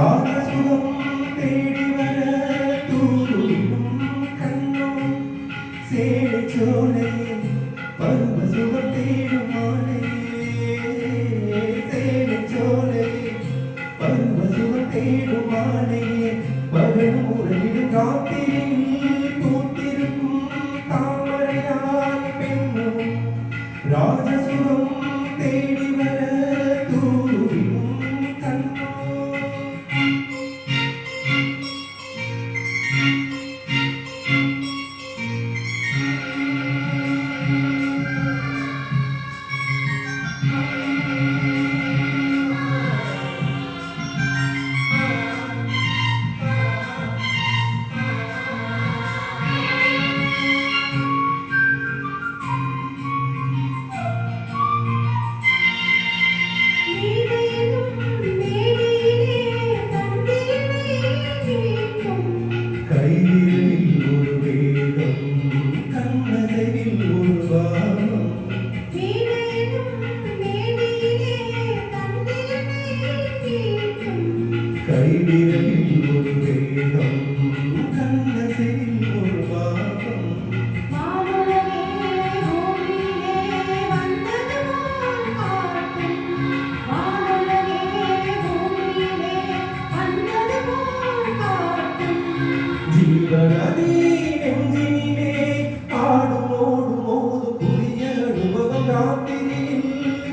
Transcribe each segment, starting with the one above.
ராகசுகம் தேடி வர தூரும் கண்ணோ சேலை சோலையே பருவ சுகம் தேடும் மாலையே சேலை சோலையே பருவ சுகம் தேடும் மாலையே பகலும் உறவிடும் ராத்திரியில் பூத்திருக்கும் தாமரையாய் பெண்ணும் ராஜசுகம் தேடி வர தூரும் கண்ணோ கையில் ஒரு வேகம் கண்ணசையில் ஒரு பாவம் கைவிரலில் ஒரு வேகம் கண்ணசையில் ஒரு பாவம் ஜீவனதி நெஞ்சினிலே ஆடும் ஓடும் ஓடும் புதிய அனுபவம் ராத்திரியில்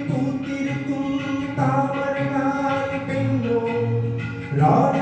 பூத்திருக்கும் தாமரையாய் பெண்ணோ ராஜ